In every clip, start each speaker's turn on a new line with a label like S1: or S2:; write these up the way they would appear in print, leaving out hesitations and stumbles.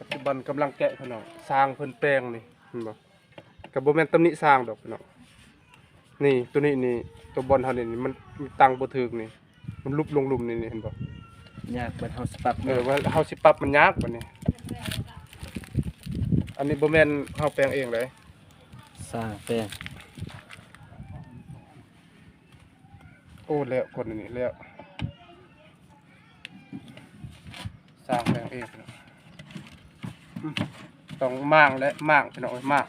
S1: ปัจจุบันกำลังแกะพี่น้องสร้างเพิ่นแปลงนี่เห็นบ่ก็บ่แม่นตำหนิสร้างดอกพี่น้องนี่ตัวนี้นี่ตัวบอลเฮานี่มันตั้งบ่ถึกนี่มันลุบลงหลุมนี่เห็นบ่
S2: ยากบัดเฮาสิปรับ
S1: ว่าเฮาสิปรับมันยากบัดนี้อันนี้บ่แม่นเฮาแปลงเองเลย
S2: สร้างแปลง
S1: โอ้แล้วคนนี้แล้วสร้างแปลงเองต้องม่างและม่างพี่น้องม่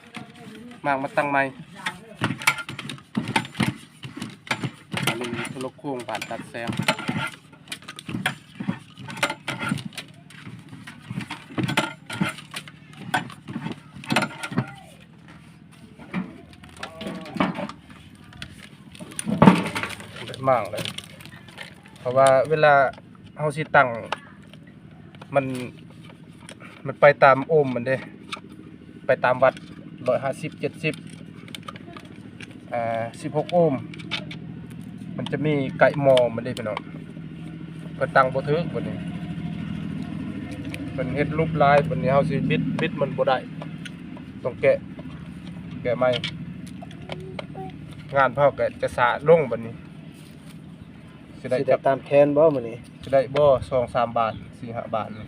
S1: างมาตั้งใหม่อันนี้ทุลกโค้งผ่านตัดแซงม่างเลยเพราะว่าเวลาเฮาสิตั้งมันไปตามโอห์มมันเด้ไปตามวัด150 7016โอห์มมันจะมีไก่หมอมันเด้พี่น้องเพิ่นตั้งบ่ถึกบัดนี้เพิ่นเฮ็ดรูปลายบัดนี้เฮาสิบิดมันบ่ได้ต้องแกะใหม่งานเฮาก็จะสะลงบัดนี้สิได้
S2: ตามแผนบ่มื้อนี้
S1: สิได้บ่2-3 บาท 4-5 บาทนี่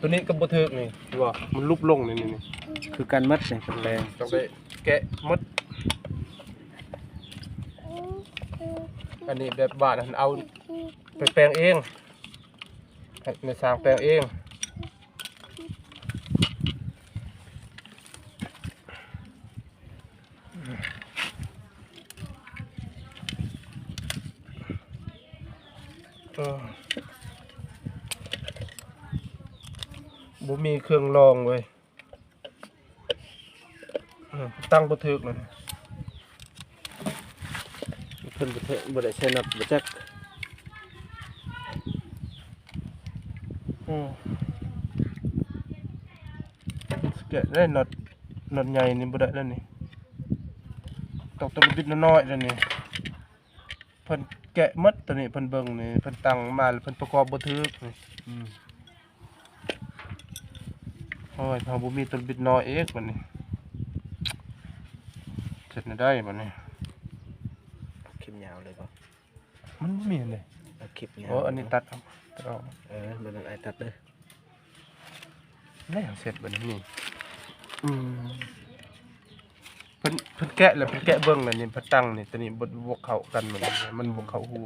S1: ตัวนี้ก็บ่ถึกนี่ว่ามันลุบลงนี่
S2: คือการมัดนี่แปลง
S1: ต้องได้แกะหมดอันนี้แบบบ้านเอาไปแปลงเองในสร้างแปลงเองบ่มีเครื่องรองเว้ยตั้งบ่ถึกเลย
S2: เพิ่นบ่ได้ใช้น็อตบ่จัก
S1: แกะได้น็อตใหญ่นี่บ่ได้แล้วนี่ต้องตัวบิดน้อยๆแล้วนี่เพิ่นแกะหมดตัวนี้เพิ่นเบิ่งนี่เพิ่นตั้งมาแล้วเพิ่นประกอบบ่ถึกนี่โอ้ยเฮาบ่มีตัวบิดน้อยเอกบัดนี้เสร็จได้บัดนี้
S2: คลิปยาวเลยบ่
S1: มันบ่มีเลย
S2: คลิปยาว
S1: อันนี้ตัดเอา
S2: มันไอ้ตัดเด้อ
S1: แล้วเสร็จบัดนี้นี่เพิ่นแกะแล้วเพิ่นแกะเบิ่งแล้วนี่เพิ่นตั้งนี่ตัวนี้บ่เข้ากันมันบ่เข้าฮู้